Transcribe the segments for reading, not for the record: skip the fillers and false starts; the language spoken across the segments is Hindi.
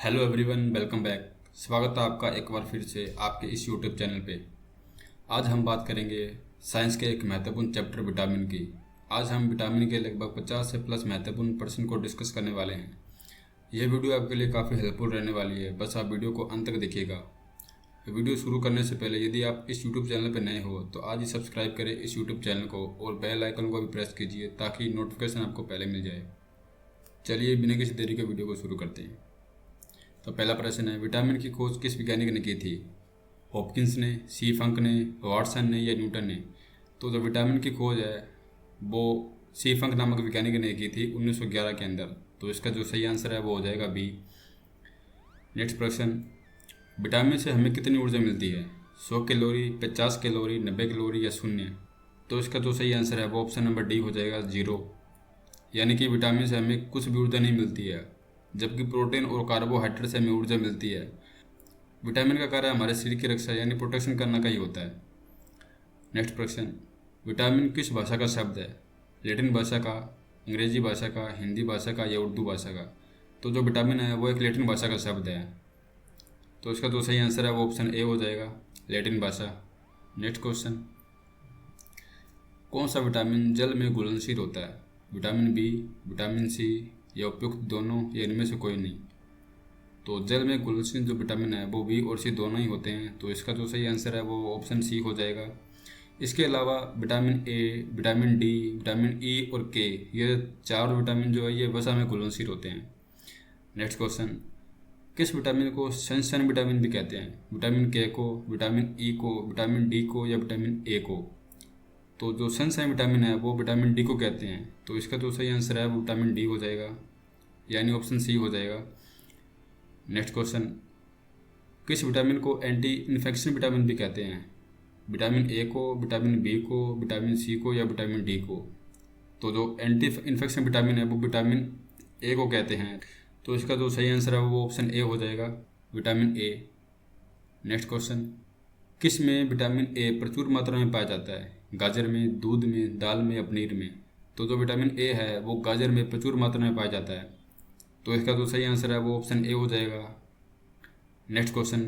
Hello everyone, welcome back. स्वागत है आपका एक बार फिर से आपके इस यूट्यूब चैनल पे। आज हम बात करेंगे साइंस के एक महत्वपूर्ण चैप्टर विटामिन की। आज हम विटामिन के लगभग 50 से प्लस महत्वपूर्ण पर्सन को डिस्कस करने वाले हैं। यह वीडियो आपके लिए काफ़ी हेल्पफुल रहने वाली है, बस आप वीडियो को अंत तक देखिएगा। वीडियो शुरू करने से पहले यदि आप इस यूट्यूब चैनल पर नए हो तो आज ही सब्सक्राइब करें इस यूट्यूब चैनल को और बेल आइकन को भी प्रेस कीजिए ताकि नोटिफिकेशन आपको पहले मिल जाए। चलिए बिना किसी देरी के वीडियो को शुरू करते हैं। तो पहला प्रश्न है, विटामिन की खोज किस वैज्ञानिक ने की थी? हॉपकिंस ने, सी फंक ने, वाटसन ने या न्यूटन ने? तो जो विटामिन की खोज है वो सी फंक नामक वैज्ञानिक ने की थी 1911 के अंदर। तो इसका जो सही आंसर है वो हो जाएगा बी। नेक्स्ट प्रश्न, विटामिन से हमें कितनी ऊर्जा मिलती है? 100 कैलोरी, 50 कैलोरी, 90 कैलोरी या शून्य? तो इसका जो सही आंसर है वो ऑप्शन नंबर डी हो जाएगा, 0। यानी कि विटामिन से हमें कुछ भी ऊर्जा नहीं मिलती है, जबकि प्रोटीन और कार्बोहाइड्रेट से हमें ऊर्जा मिलती है। विटामिन का कार्य हमारे शरीर की रक्षा यानी प्रोटेक्शन करना का ही होता है। नेक्स्ट प्रश्न, विटामिन किस भाषा का शब्द है? लैटिन भाषा का, अंग्रेजी भाषा का, हिंदी भाषा का या उर्दू भाषा का? तो जो विटामिन है वो एक लैटिन भाषा का शब्द है। तो इसका जो सही आंसर है वो ऑप्शन ए हो जाएगा, लैटिन भाषा। नेक्स्ट क्वेश्चन, कौन सा विटामिन जल में घुलनशील होता है? विटामिन बी, विटामिन सी या उपयुक्त दोनों या इनमें से कोई नहीं? तो जल में घुलनशील जो विटामिन है वो बी और सी दोनों ही होते हैं। तो इसका जो सही आंसर है वो ऑप्शन सी हो जाएगा। इसके अलावा vitamin A, vitamin D, vitamin E और के, ये चार विटामिन जो है ये वसा में घुलनशील होते हैं। नेक्स्ट क्वेश्चन, किस विटामिन को सनशाइन विटामिन भी कहते हैं? विटामिन के को, विटामिन ई को, विटामिन डी को या विटामिन ए को? तो जो सनशाइन विटामिन है वो विटामिन डी को कहते हैं। तो इसका जो सही आंसर है वो विटामिन डी हो जाएगा, यानी ऑप्शन सी हो जाएगा। नेक्स्ट क्वेश्चन, किस विटामिन को एंटी इन्फेक्शन विटामिन भी कहते हैं? विटामिन ए को, विटामिन बी को, विटामिन सी को या विटामिन डी को? तो जो एंटी इन्फेक्शन विटामिन है वो विटामिन ए को कहते हैं। तो इसका जो सही आंसर है वो ऑप्शन ए हो जाएगा, विटामिन ए। नेक्स्ट क्वेश्चन, किस में विटामिन ए प्रचुर मात्रा में पाया जाता है? गाजर में, दूध में, दाल में या पनीर में? तो जो विटामिन ए है वो गाजर में प्रचुर मात्रा में पाया जाता है। तो इसका जो सही आंसर है वो ऑप्शन ए हो जाएगा। नेक्स्ट क्वेश्चन,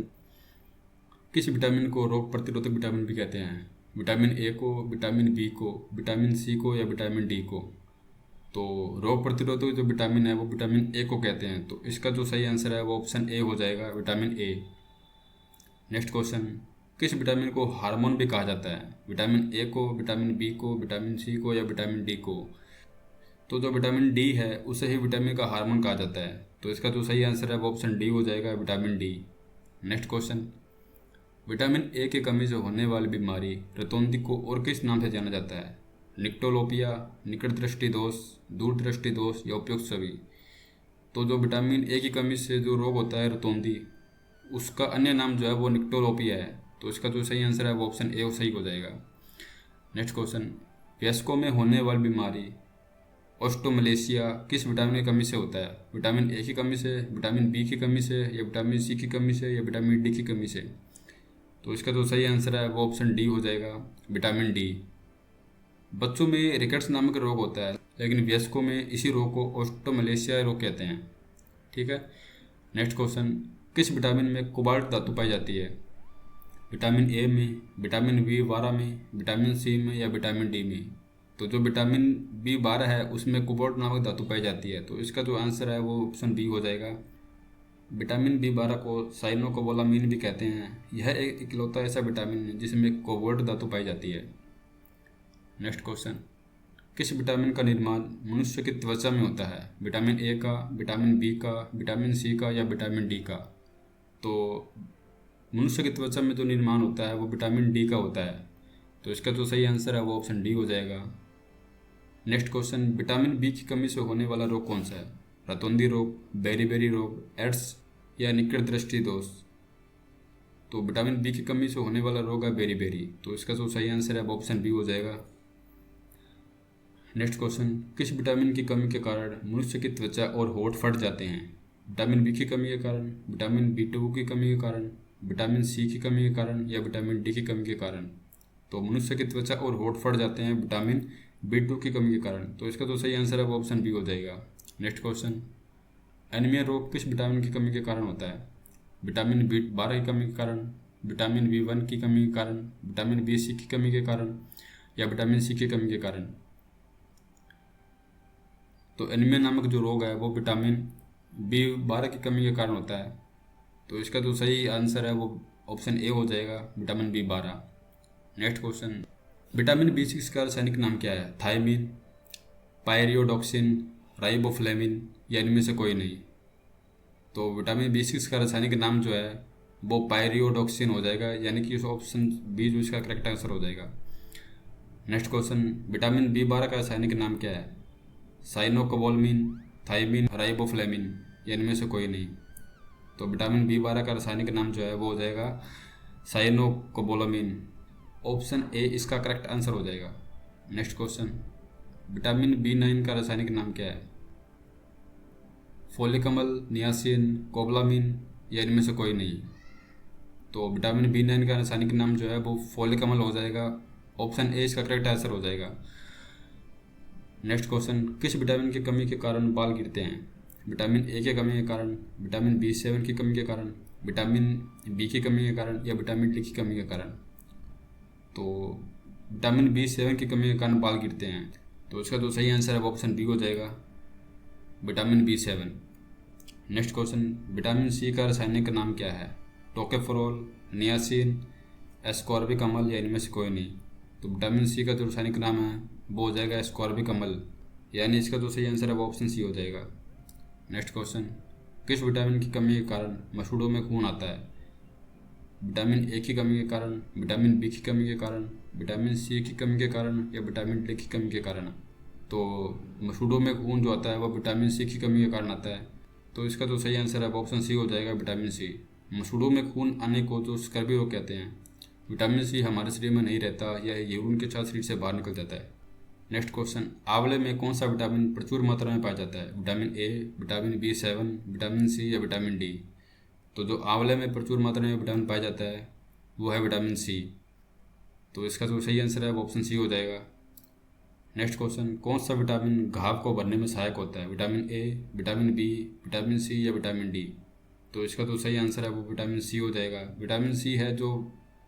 किस विटामिन को रोग प्रतिरोधक विटामिन भी कहते हैं? विटामिन ए को, विटामिन बी को, विटामिन सी को या विटामिन डी को? तो रोग प्रतिरोधक जो विटामिन है वो विटामिन ए को कहते हैं। तो इसका जो सही आंसर है वो ऑप्शन ए हो जाएगा, विटामिन ए। नेक्स्ट क्वेश्चन, किस विटामिन को हार्मोन भी कहा जाता है? विटामिन ए को, विटामिन बी को, विटामिन सी को या विटामिन डी को? तो जो विटामिन डी है उसे ही विटामिन का हार्मोन कहा जाता है। तो इसका जो सही आंसर है वो ऑप्शन डी हो जाएगा, vitamin D. Next question, vitamin A की कमी से होने वाली बीमारी रतौंधी को और किस नाम से जाना जाता है? निक्टोलोपिया, निकट दृष्टि दोष, दूर दृष्टि दोष या उपयुक्त सभी? तो जो विटामिन ए की कमी से जो रोग होता है रतौंधी, उसका अन्य नाम जो है वो निक्टोलोपिया है। तो इसका जो सही आंसर है वो ऑप्शन ए सही हो जाएगा। नेक्स्ट क्वेश्चन, वयस्कों में होने वाली बीमारी ऑस्टोमलेशिया किस विटामिन की कमी से होता है? विटामिन ए की कमी से, विटामिन बी की कमी से या विटामिन सी की कमी से या विटामिन डी की कमी से? तो इसका जो सही आंसर है वो ऑप्शन डी हो जाएगा, विटामिन डी। बच्चों में रिकेट्स नामक रोग होता है, लेकिन वयस्कों में इसी रोग को ऑस्टोमलेशिया रोग कहते हैं। ठीक है। नेक्स्ट क्वेश्चन, किस विटामिन में कोबाल्ट धातु पाई जाती है? विटामिन ए में, विटामिन बी 12 में, विटामिन सी में या विटामिन डी में? तो जो विटामिन बी 12 है उसमें कोबाल्ट नामक धातु पाई जाती है। तो इसका जो आंसर है वो ऑप्शन बी हो जाएगा। विटामिन बी 12 को साइनोकोबालामीन भी कहते हैं। यह एक इकलौता ऐसा विटामिन है जिसमें कोबाल्ट धातु पाई जाती है। नेक्स्ट क्वेश्चन, किस विटामिन का निर्माण मनुष्य की त्वचा में होता है? विटामिन ए का, विटामिन बी का, विटामिन सी का या विटामिन डी का? तो मनुष्य की त्वचा में जो निर्माण होता है वो विटामिन डी का होता है। तो इसका जो सही आंसर है वो ऑप्शन डी हो जाएगा। नेक्स्ट क्वेश्चन, विटामिन बी की कमी से होने वाला रोग कौन सा है? रतौंधी रोग, बेरी रोग, एड्स या निकट दृष्टि दोष? तो विटामिन बी की कमी से होने वाला रोग है बेरी। तो इसका जो सही आंसर है वो ऑप्शन बी हो जाएगा। नेक्स्ट क्वेश्चन, किस विटामिन की कमी के कारण मनुष्य की त्वचा और होंठ फट जाते हैं? विटामिन बी की कमी के कारण, विटामिन B2 की कमी के कारण, विटामिन सी की कमी के कारण या विटामिन डी की कमी के कारण? तो मनुष्य की त्वचा और होंठ फट जाते हैं विटामिन B2 की कमी के कारण। तो इसका तो सही आंसर है वो ऑप्शन बी हो जाएगा। नेक्स्ट क्वेश्चन, एनीमिया रोग किस विटामिन की कमी के कारण होता है? विटामिन B12 की कमी के कारण, विटामिन B1 की कमी के कारण, विटामिन B6 की कमी के कारण या विटामिन C की कमी के कारण। तो एनीमिया नामक जो रोग है वो विटामिन B12 की कमी के कारण होता है। तो इसका जो सही आंसर है वो ऑप्शन ए हो जाएगा, vitamin B12। Next question, vitamin B6 का रासायनिक नाम क्या है? थायमीन, पायरियोडॉक्सिन, राइबोफ्लेविन या इनमें से कोई नहीं। तो विटामिन B6 का रासायनिक नाम जो है वो पायरियोडॉक्सिन हो जाएगा, यानी कि उस ऑप्शन बी जो इसका करेक्ट आंसर हो जाएगा। नेक्स्ट क्वेश्चन, विटामिन B12 का रासायनिक नाम क्या है? साइनोकोबालामिन, थायमीन, राइबोफ्लेविन या इनमें से कोई नहीं। तो विटामिन B12 का रासायनिक नाम जो है वो हो जाएगा साइनोकोबालामिन। ऑप्शन ए इसका करेक्ट आंसर हो जाएगा। नेक्स्ट क्वेश्चन, विटामिन B9 का रासायनिक नाम क्या है? फोलिकमल, नियासिन, कोबलामिन या इनमें से कोई नहीं। तो विटामिन B9 का रासायनिक नाम जो है वो फोलिकमल हो जाएगा। ऑप्शन ए इसका करेक्ट आंसर हो जाएगा। नेक्स्ट क्वेश्चन, किस विटामिन की कमी के कारण बाल गिरते हैं? विटामिन ए की कमी के कारण, विटामिन B7 की कमी के कारण, विटामिन बी की कमी के कारण या विटामिन डी की कमी के कारण। तो विटामिन B7 की कमी के कारण बाल गिरते हैं। तो इसका जो सही आंसर है वो ऑप्शन बी हो जाएगा, vitamin B7। Next question, vitamin C का रासायनिक नाम क्या है? टोकोफेरोल, नियासिन, एस्कॉर्बिक अम्ल या इनमें से कोई नहीं। तो विटामिन सी का जो रासायनिक नाम है वो हो जाएगा एस्कॉर्बिक अम्ल, यानी इसका जो सही आंसर है वो ऑप्शन सी हो जाएगा। नेक्स्ट क्वेश्चन, किस विटामिन की कमी के कारण मसूड़ों में खून आता है? विटामिन ए की कमी के कारण, विटामिन बी की कमी के कारण, विटामिन सी की कमी के कारण या विटामिन डी की कमी के कारण। तो मसूड़ों में खून जो आता है वो विटामिन सी की कमी के कारण आता है। तो इसका जो सही आंसर है वो ऑप्शन सी हो जाएगा, विटामिन सी। मसूड़ों में खून आने को जो स्कर्वी रोग कहते हैं। विटामिन सी हमारे शरीर में नहीं रहता, यह यूरिन के साथ शरीर से बाहर निकल जाता है। नेक्स्ट क्वेश्चन, आंवले में कौन सा विटामिन प्रचुर मात्रा में पाया जाता है? Vitamin A, vitamin B7, vitamin C या विटामिन डी। तो जो आंवले में प्रचुर मात्रा में विटामिन पाया जाता है वो है विटामिन सी। तो इसका जो सही आंसर है वो ऑप्शन सी हो जाएगा। नेक्स्ट क्वेश्चन, कौन सा विटामिन घाव को भरने में सहायक होता है? Vitamin A, vitamin B, vitamin C या विटामिन डी। तो इसका जो सही आंसर है वो विटामिन सी हो जाएगा। विटामिन सी है जो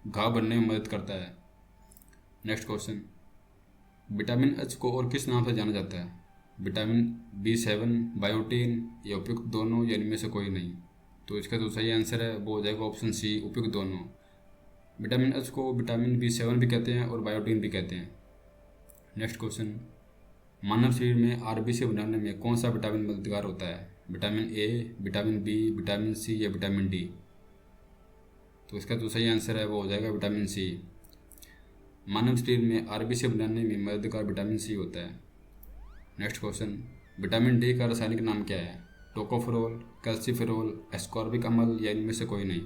घाव भरने में मदद करता है। नेक्स्ट क्वेश्चन, विटामिन एच को और किस नाम से जाना जाता है? विटामिन B7, बायोटीन या उपयुक्त दोनों या इनमें से कोई नहीं। तो इसका जो सही आंसर है वो हो जाएगा ऑप्शन सी, उपयुक्त दोनों। विटामिन एच को विटामिन B7 भी कहते हैं और बायोटीन भी कहते हैं। नेक्स्ट क्वेश्चन, मानव शरीर में आरबीसी बनाने में कौन सा विटामिन मददगार होता है? Vitamin A, vitamin B, vitamin C या विटामिन डी। तो इसका जो सही आंसर है वो हो जाएगा विटामिन सी। मानव शरीर में आरबीसी बनाने में मददगार विटामिन सी होता है। नेक्स्ट क्वेश्चन, विटामिन डी का रासायनिक नाम क्या है? टोकोफेरोल, कैल्सीफेरोल, एस्कॉर्बिक अम्ल या इनमें से कोई नहीं।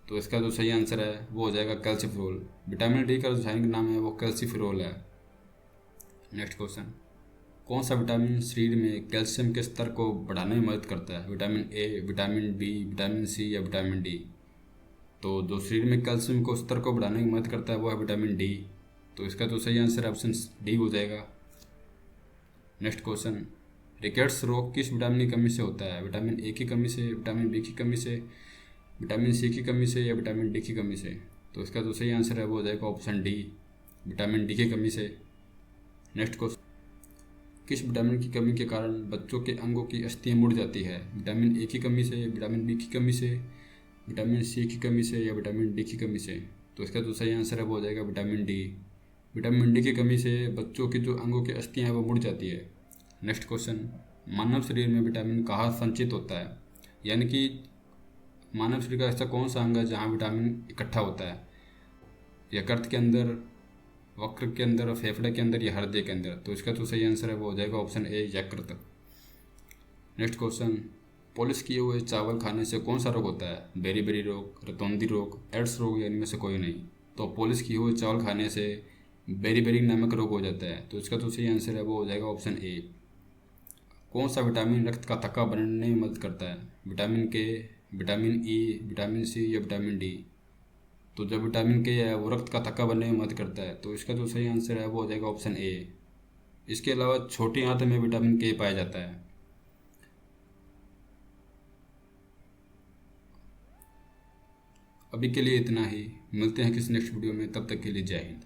तो इसका जो सही आंसर है वो हो जाएगा कैल्सीफेरोल। विटामिन डी का रासायनिक नाम है वो कैल्सीफेरोल है। नेक्स्ट क्वेश्चन, कौन सा विटामिन शरीर में कैल्शियम के स्तर को बढ़ाने में मदद करता है? Vitamin A, vitamin B, vitamin C या विटामिन डी। तो जो शरीर में कैल्शियम को स्तर को बढ़ाने में मदद करता है वो है विटामिन डी। तो इसका तो सही आंसर ऑप्शन डी हो जाएगा। नेक्स्ट क्वेश्चन, रिकेट्स रोग किस विटामिन की कमी से होता है? विटामिन ए की कमी से, विटामिन बी की कमी से, विटामिन सी की कमी से या विटामिन डी की कमी से। तो इसका जो सही आंसर है वो हो जाएगा ऑप्शन डी, विटामिन डी की कमी से। नेक्स्ट क्वेश्चन, किस विटामिन की कमी के कारण बच्चों के अंगों की अस्थियां मुड़ जाती है? विटामिन ए की कमी से, विटामिन बी की कमी से, विटामिन सी की कमी से या विटामिन डी की कमी से। तो इसका जो सही आंसर है वो हो जाएगा विटामिन डी। विटामिन डी की कमी से बच्चों की जो अंगों की अस्थियां हैं वो मुड़ जाती है। नेक्स्ट क्वेश्चन, मानव शरीर में विटामिन कहाँ संचित होता है? यानी कि मानव शरीर का ऐसा कौन सा अंग है जहाँ विटामिन इकट्ठा होता है? यकृत के अंदर, वक्र के अंदर, फेफड़े के अंदर या हृदय के अंदर। तो इसका तो सही आंसर है वो हो जाएगा ऑप्शन ए, यकृत। नेक्स्ट क्वेश्चन, पॉलिश किए हुए चावल खाने से कौन सा रोग होता है? बेरी रोग, रतौंधी रोग, एड्स रोग या इनमें से कोई नहीं। तो पॉलिश किए हुए चावल खाने से बेरी नामक रोग हो जाता है। तो इसका तो सही आंसर है वो हो जाएगा ऑप्शन ए। कौन सा विटामिन रक्त का थक्का बनने में मदद करता है? विटामिन के, विटामिन ई, विटामिन सी या विटामिन डी। तो जो विटामिन के है वो रक्त का थक्का बनने में मदद करता है। तो इसका जो सही आंसर है वो हो जाएगा ऑप्शन ए। इसके अलावा छोटी आंत में विटामिन के पाया जाता है। अभी के लिए इतना ही, मिलते हैं किसी नेक्स्ट वीडियो में, तब तक के लिए जय हिंद।